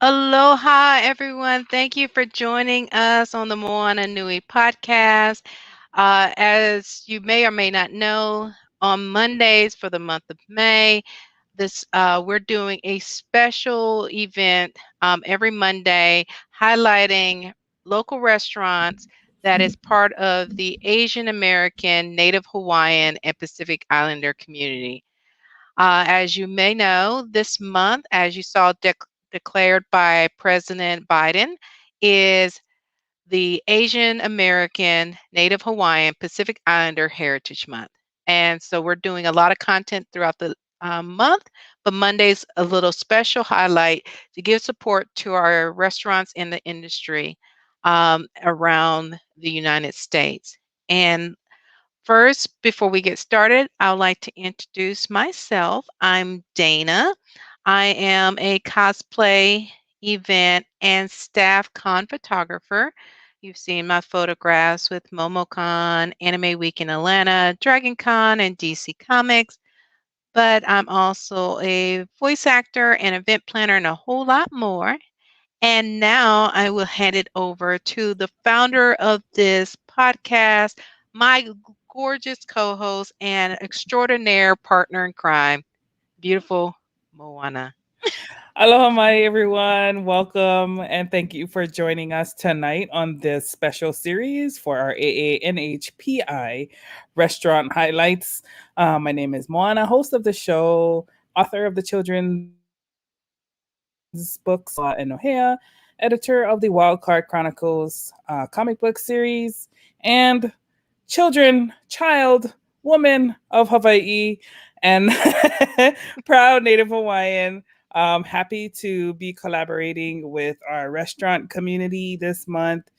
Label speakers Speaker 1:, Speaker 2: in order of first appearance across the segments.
Speaker 1: Aloha, everyone. Thank you for joining us on the Moana Nui podcast. As you may or may not know, on Mondays for the month of May, we're doing a special event every Monday highlighting local restaurants that is part of the Asian American, Native Hawaiian, and Pacific Islander community. As you may know, this month, as you saw declared by President Biden, is the Asian American, Native Hawaiian, Pacific Islander Heritage Month. And so we're doing a lot of content throughout the month, but Monday's a little special highlight to give support to our restaurants in the industry around the United States. And first, before we get started, I would like to introduce myself. I'm Dana. I am a cosplay event and staff con photographer. You've seen my photographs with MomoCon, Anime Week in Atlanta, Dragon Con, and DC Comics. But I'm also a voice actor and event planner and a whole lot more. And now I will hand it over to the founder of this podcast, my gorgeous co host and extraordinaire partner in crime, beautiful Moana.
Speaker 2: Aloha, my everyone. Welcome and thank you for joining us tonight on this special series for our AANHPI restaurant highlights. My name is Moana, host of the show, author of the children's books and Ohea, editor of the Wildcard Chronicles comic book series, and child, woman of Hawaii, and proud Native Hawaiian. Happy to be collaborating with our restaurant community this month.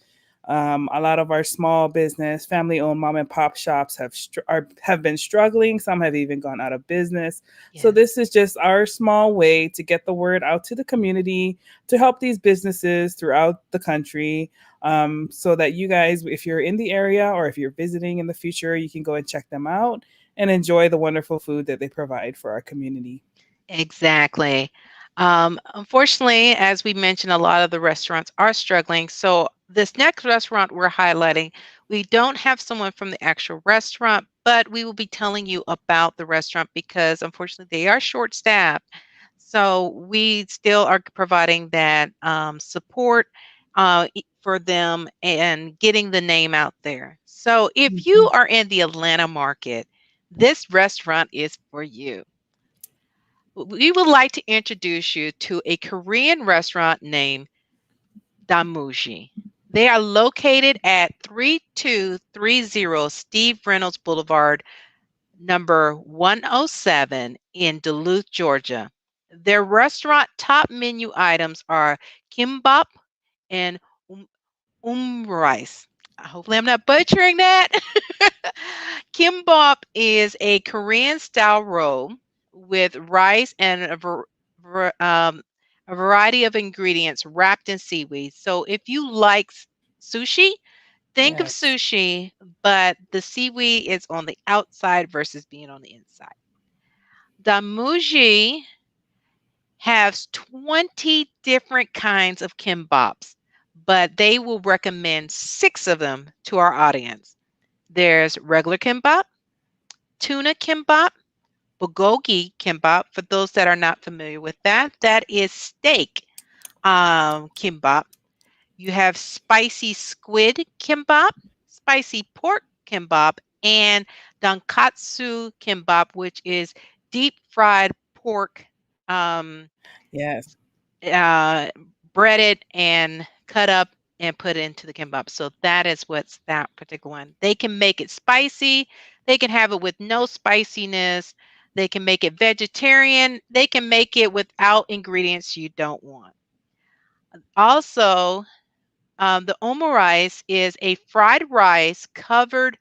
Speaker 2: A lot of our small business, family-owned mom and pop shops have been struggling. Some have even gone out of business. So
Speaker 1: Yeah.
Speaker 2: this is just our small way to get the word out to the community to help these businesses throughout the country. So that you guys, if you're in the area or if you're visiting in the future, you can go and check them out and enjoy the wonderful food that they provide for our community.
Speaker 1: Exactly. Unfortunately, as we mentioned, a lot of the restaurants are struggling. So, this next restaurant we're highlighting, we don't have someone from the actual restaurant, but we will be telling you about the restaurant because unfortunately they are short staffed. So, we still are providing that support for them and getting the name out there. So, if you
Speaker 2: Mhm.
Speaker 1: are in the Atlanta market, this restaurant is for you. We would like to introduce you to a Korean restaurant named Damuji. They are located at 3230 Steve Reynolds Boulevard, number 107 in Duluth, Georgia. Their restaurant top menu items are kimbap and um, rice. Hopefully, I'm not butchering that. Kimbop is a Korean style roll with rice and ver- um, a variety of ingredients wrapped in seaweed. So, if you like sushi, think of
Speaker 2: Yes.
Speaker 1: sushi, but the seaweed is on the outside versus being on the inside. Damuji has 20 different kinds of kimbops, but they will recommend six of them to our audience. There's regular kimbap, tuna kimbap, bulgogi kimbap. For those that are not familiar with that, that is steak kimbap. You have spicy squid kimbap, spicy pork kimbap, and Donkatsu Kimbob, which is deep fried pork, um,
Speaker 2: Yes.
Speaker 1: uh, breaded and cut up and put into the kimbap. So that is what's that particular one. They can make it spicy. They can have it with no spiciness. They can make it vegetarian. They can make it without ingredients you don't want. Also, the omurice is a fried rice covered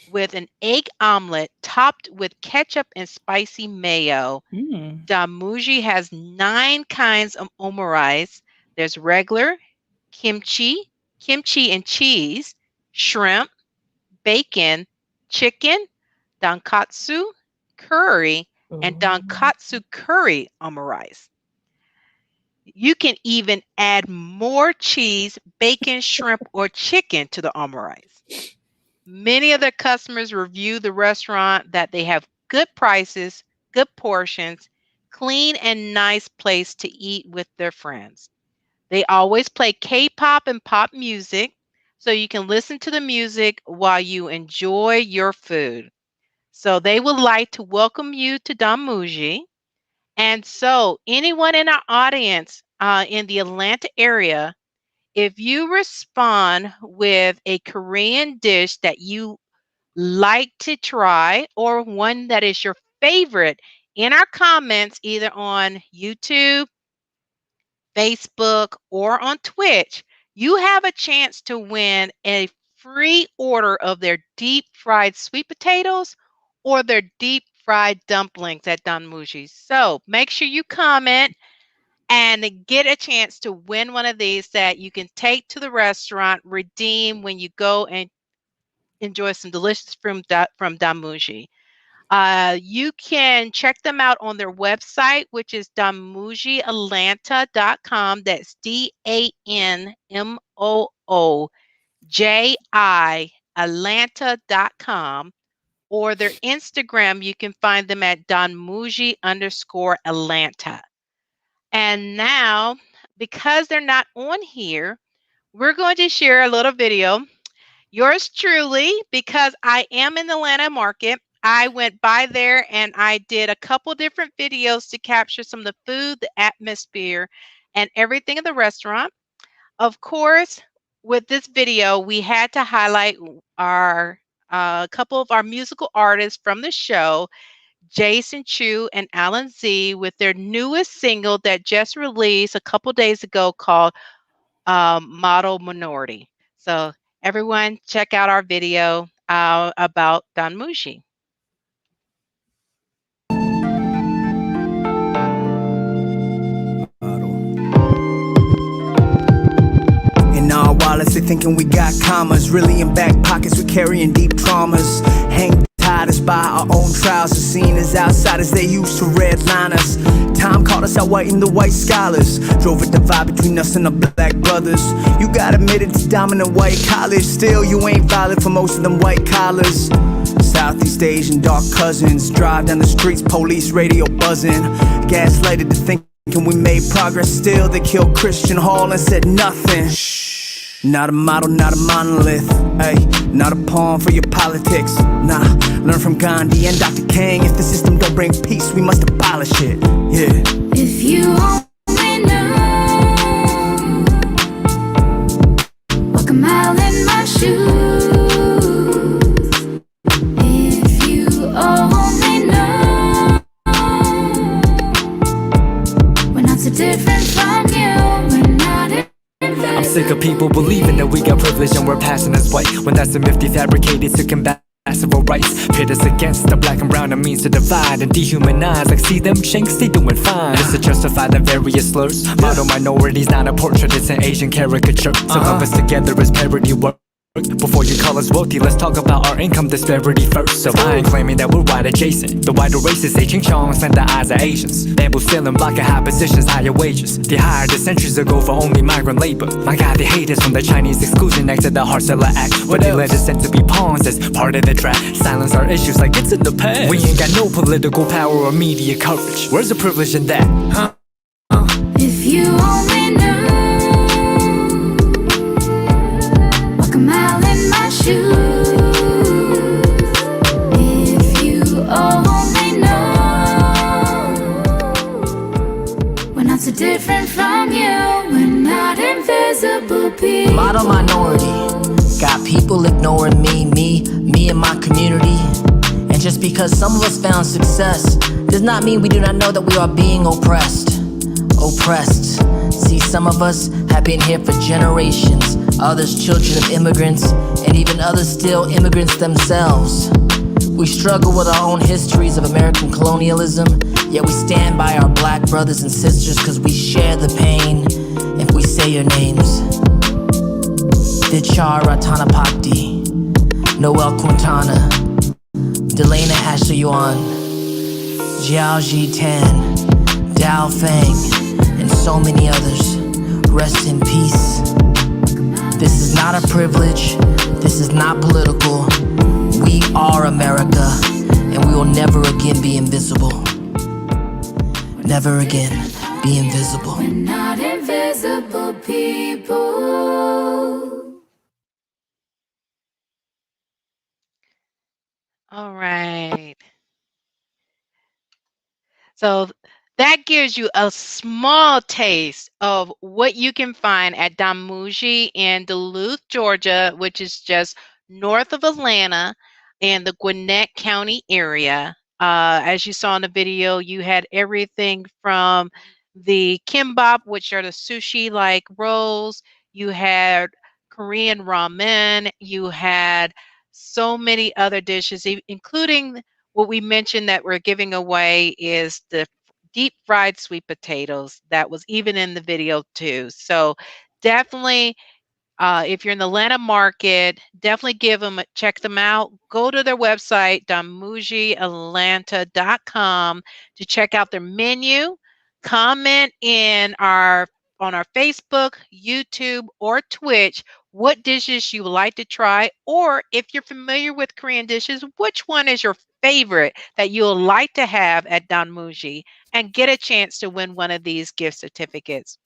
Speaker 1: with an egg omelet topped with ketchup and spicy mayo.
Speaker 2: Mm.
Speaker 1: Damuji has 9 kinds of omurice. There's regular, kimchi, kimchi and cheese, shrimp, bacon, chicken, donkatsu, curry, and
Speaker 2: Oh.
Speaker 1: donkatsu curry omurice. You can even add more cheese, bacon, shrimp, or chicken to the omurice. Many of their customers review the restaurant that they have good prices, good portions, clean and nice place to eat with their friends. They always play K-pop and pop music, so you can listen to the music while you enjoy your food. So they would like to welcome you to Moo Ji. And so anyone in our audience in the Atlanta area, if you respond with a Korean dish that you like to try or one that is your favorite in our comments, either on YouTube, Facebook, or on Twitch, you have a chance to win a free order of their deep fried sweet potatoes or their deep fried dumplings at Don Muji's. So make sure you comment and get a chance to win one of these that you can take to the restaurant, redeem when you go and enjoy some delicious from Damuji. You can check them out on their website, which is damujiatlanta.com. That's DANMOOJI Atlanta.com. Or their Instagram, you can find them at donmuji_Atlanta. And now, because they're not on here, we're going to share a little video. Yours truly, because I am in the Atlanta market, I went by there and I did a couple different videos to capture some of the food, the atmosphere, and everything in the restaurant. Of course, with this video, we had to highlight our couple of our musical artists from the show, Jason Chu and Alan Z, with their newest single that just released a couple days ago called Model Minority. So everyone check out our video about Don Mushi.
Speaker 3: In our wallets, they thinking we got commas. Really in back pockets, we carrying deep traumas. Hang tied us by our own trousers. Seen as outsiders, they used to redline us. Time caught us out whiting the white scholars. Drove a divide between us and the black brothers. You got admitted to dominant white college. Still, you ain't valid for most of them white collars. Southeast Asian dark cousins. Drive down the streets, police radio buzzing. Gaslighted to think we made progress. Still, they killed Christian Hall and said nothing. Not a model, not a monolith. Ay, not a pawn for your politics. Nah, learn from Gandhi and Dr. King. If the system don't bring peace, we must abolish it. Yeah.
Speaker 4: If you only knew, walk a mile in my shoes. If you only know, we're not so different from you. We're not
Speaker 5: I'm sick of people believing that we got privilege and we're passing as white, when that's a myth they fabricated to combat civil rights. Pit us against the black and brown, it means to divide and dehumanize. Like see them chinks, they doing fine. Just to justify the various slurs. Model minority's not a portrait, it's an Asian caricature. So lump us together as parody work. Before you call us wealthy, let's talk about our income disparity first. So I ain't claiming that we're white adjacent. The whiter races say ching chongs and the eyes of Asians. Bamboo ceiling blocking high positions, higher wages. They hired us centuries ago for only migrant labor. My God, they hate us from the Chinese exclusion act to the Hart-Celler Act. But they let us to be pawns as part of the trap. Silence our issues like it's in the past. We ain't got no political power or media coverage. Where's the privilege in that? Huh?
Speaker 4: If you only knew, walk a mile in my shoes. If you only know, we're not so different from you. We're not invisible people.
Speaker 6: Model minority, got people ignoring me and my community. And just because some of us found success does not mean we do not know that we are being oppressed. See, some of us have been here for generations, others children of immigrants, and even others still immigrants themselves. We struggle with our own histories of American colonialism, yet we stand by our black brothers and sisters because we share the pain. If we say your names, Vichar Ratanapakdi, Noel Quintana, Delana Ashley Yuan, Jiao Ji Tan, Dao Feng, and so many others. Rest in peace. This is not a privilege. This is not political. We are America, and we will never again be invisible. Never again be invisible.
Speaker 4: We're not invisible people.
Speaker 1: All right. So that gives you a small taste of what you can find at Damuji in Duluth, Georgia, which is just north of Atlanta in the Gwinnett County area. As you saw in the video, you had everything from the kimbop, which are the sushi-like rolls. You had Korean ramen. You had so many other dishes, including what we mentioned that we're giving away is the deep fried sweet potatoes. That was even in the video too. So definitely, if you're in the Atlanta market, definitely check them out. Go to their website, damujiatlanta.com, to check out their menu. Comment on our Facebook, YouTube, or Twitch what dishes you would like to try, or if you're familiar with Korean dishes, which one is your favorite that you'll like to have at Danmuji, and get a chance to win one of these gift certificates.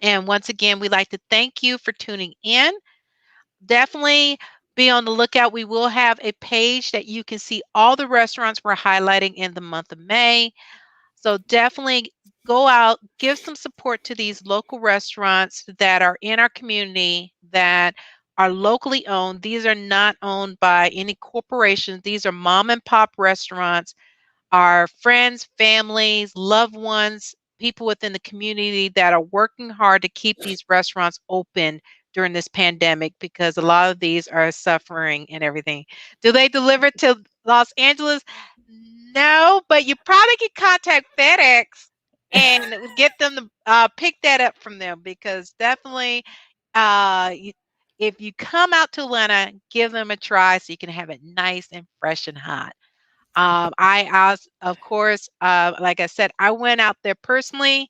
Speaker 1: And once again, we'd like to thank you for tuning in. Definitely be on the lookout. We will have a page that you can see all the restaurants we're highlighting in the month of May. So definitely go out, give some support to these local restaurants that are in our community that are locally owned. These are not owned by any corporations. These are mom and pop restaurants. Our friends, families, loved ones, people within the community that are working hard to keep these restaurants open during this pandemic, because a lot of these are suffering and everything. Do they deliver to Los Angeles? No, but you probably can contact FedEx and get them to pick that up from them, because definitely if you come out to Atlanta, give them a try so you can have it nice and fresh and hot. Of course, like I said, I went out there personally.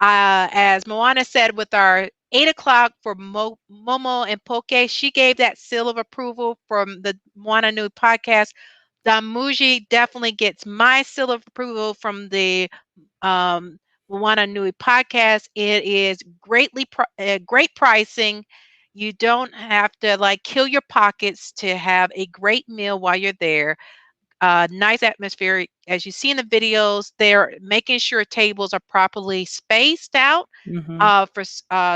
Speaker 1: As Moana said, with our 8 o'clock for Momo and Poke, she gave that seal of approval from the Moana Nui podcast. Damuji definitely gets my seal of approval from the Moana Nui podcast. It is great pricing. You don't have to like kill your pockets to have a great meal while you're there. Nice atmosphere. As you see in the videos, they're making sure tables are properly spaced out for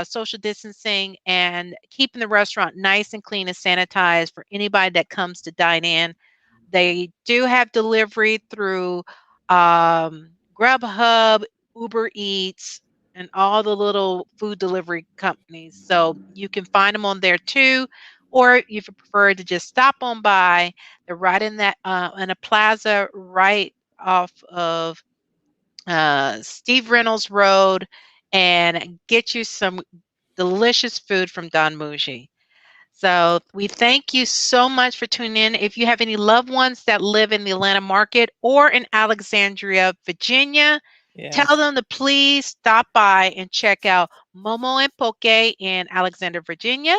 Speaker 1: social distancing, and keeping the restaurant nice and clean and sanitized for anybody that comes to dine in. They do have delivery through Grubhub, Uber Eats, and all the little food delivery companies. So you can find them on there too. Or if you prefer to just stop on by, they're right in a plaza right off of Steve Reynolds Road, and get you some delicious food from Don Muji. So we thank you so much for tuning in. If you have any loved ones that live in the Atlanta market or in Alexandria, Virginia, tell them to please stop by and check out Momo and Poke in Alexandria, Virginia,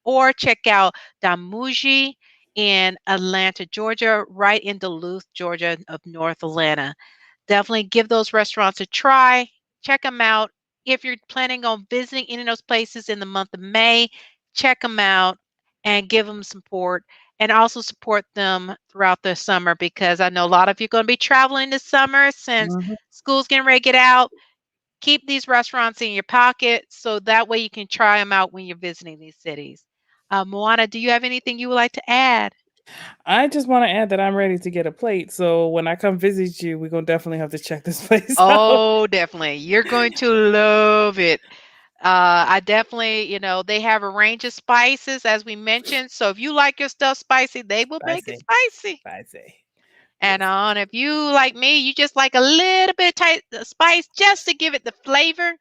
Speaker 1: or check out Damuji in Atlanta, Georgia, right in Duluth, Georgia of North Atlanta. Definitely give those restaurants a try. Check them out. If you're planning on visiting any of those places in the month of May, check them out and give them support, and also support them throughout the summer, because I know a lot of you are going to be traveling this summer since school's getting ready to get out. Keep these restaurants in your pocket so that way you can try them out when you're visiting these cities. Moana, do you have anything you would like to add?
Speaker 2: I just want to add that I'm ready to get a plate. So when I come visit you, we're going to definitely have to check this place out.
Speaker 1: Oh, definitely. You're going to love it. I definitely, they have a range of spices, as we mentioned. So if you like your stuff spicy, they will make it spicy.
Speaker 2: Spicy.
Speaker 1: And if you like me, you just like a little bit of spice just to give it the flavor.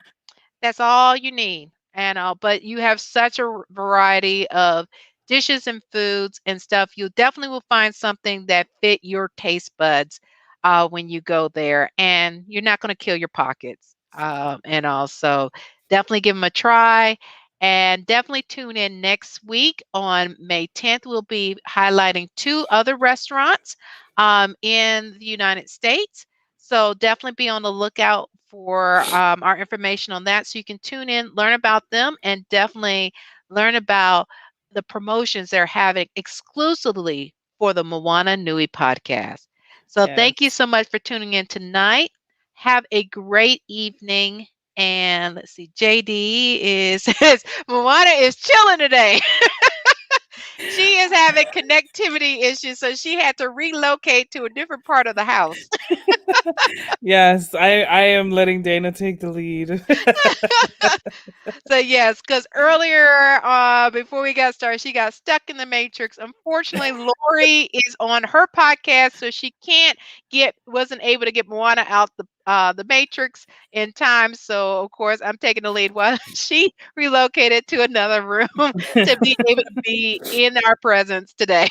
Speaker 1: That's all you need. But you have such a variety of dishes and foods and stuff. You definitely will find something that fit your taste buds when you go there, and you're not going to kill your pockets. And also definitely give them a try. And definitely tune in next week on May 10th. We'll be highlighting two other restaurants in the United States. So definitely be on the lookout for our information on that. So you can tune in, learn about them, and definitely learn about the promotions they're having exclusively for the Moana Nui podcast. So thank you
Speaker 2: Yes.
Speaker 1: so much for tuning in tonight. Have a great evening. And let's see, JD is says Moana is chilling today. She is having connectivity issues, so she had to relocate to a different part of the house.
Speaker 2: Yes, I am letting Dana take the lead.
Speaker 1: So yes, because earlier, before we got started, she got stuck in the matrix. Unfortunately, Lori is on her podcast, so she can't wasn't able to get Moana out the matrix in time. So of course, I'm taking the lead while she relocated to another room to be able to be in our presence today.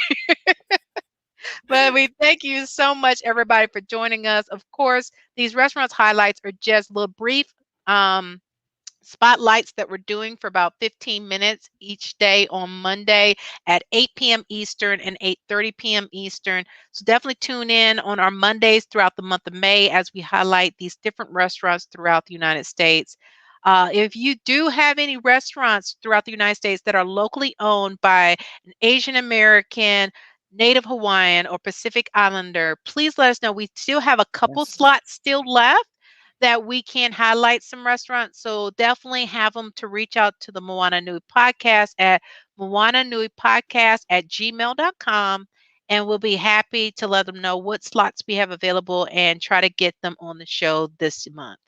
Speaker 1: But we thank you so much, everybody, for joining us. Of course, these restaurants highlights are just little brief. Um, Spotlights that we're doing for about 15 minutes each day on Monday at 8 p.m. Eastern and 8:30 p.m. Eastern. So definitely tune in on our Mondays throughout the month of May as we highlight these different restaurants throughout the United States. If you do have any restaurants throughout the United States that are locally owned by an Asian American, Native Hawaiian, or Pacific Islander, please let us know. We still have a couple
Speaker 2: Yes.
Speaker 1: slots still left that we can highlight some restaurants. So definitely have them to reach out to the Moana Nui podcast at moananuipodcast@gmail.com. And we'll be happy to let them know what slots we have available and try to get them on the show this month.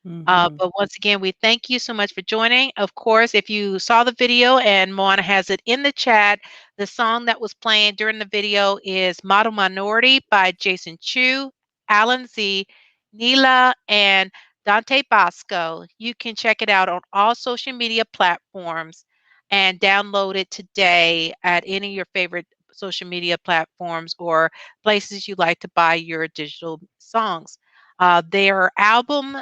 Speaker 2: Hmm.
Speaker 1: But once again, we thank you so much for joining. Of course, if you saw the video and Moana has it in the chat, the song that was playing during the video is Model Minority by Jason Chu, Alan Z, Neela, and Dante Bosco. You can check it out on all social media platforms and download it today at any of your favorite social media platforms or places you like to buy your digital songs. Their album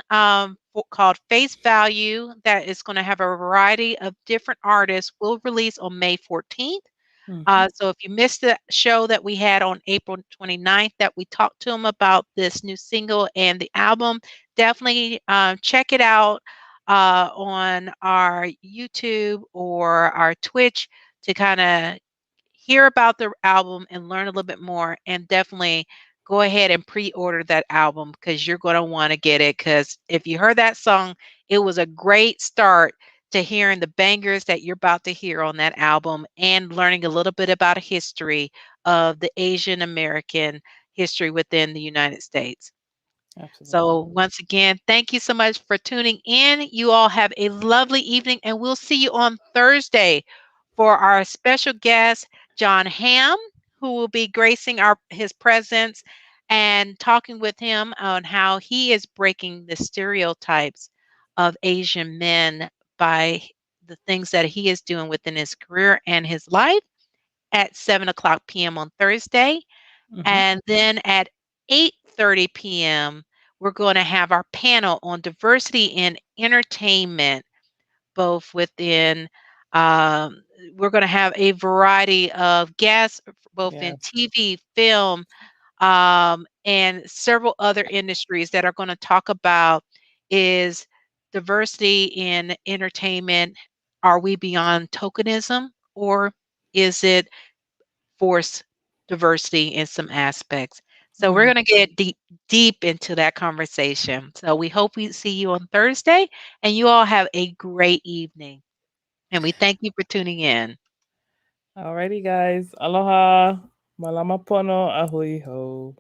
Speaker 1: called Face Value, that is going to have a variety of different artists, will release on May 14th.
Speaker 2: Hmm.
Speaker 1: So if you missed the show that we had on April 29th, that we talked to them about this new single and the album, definitely check it out on our YouTube or our Twitch to kind of hear about the album and learn a little bit more. And definitely go ahead and pre-order that album because you're going to want to get it. Because if you heard that song, it was a great start to hearing the bangers that you're about to hear on that album and learning a little bit about a history of the Asian American history within the United States. So,
Speaker 2: Absolutely.
Speaker 1: once again, thank you so much for tuning in. You all have a lovely evening, and we'll see you on Thursday for our special guest, John Hamm, who will be gracing his presence and talking with him on how he is breaking the stereotypes of Asian men by the things that he is doing within his career and his life at 7 o'clock p.m. on Thursday.
Speaker 2: Hmm.
Speaker 1: And then at 8:30 p.m., we're going to have our panel on diversity in entertainment, both within, um, we're going to have a variety of guests, both in
Speaker 2: Yes.
Speaker 1: TV, film, and several other industries that are going to talk about is diversity in entertainment. Are we beyond tokenism or is it force diversity in some aspects. So we're
Speaker 2: Mm.
Speaker 1: going to get deep into that conversation. So we hope we see you on Thursday and you all have a great evening. And we thank you for tuning in.
Speaker 2: Alrighty, guys. Aloha. Malama pono. Ahui ho.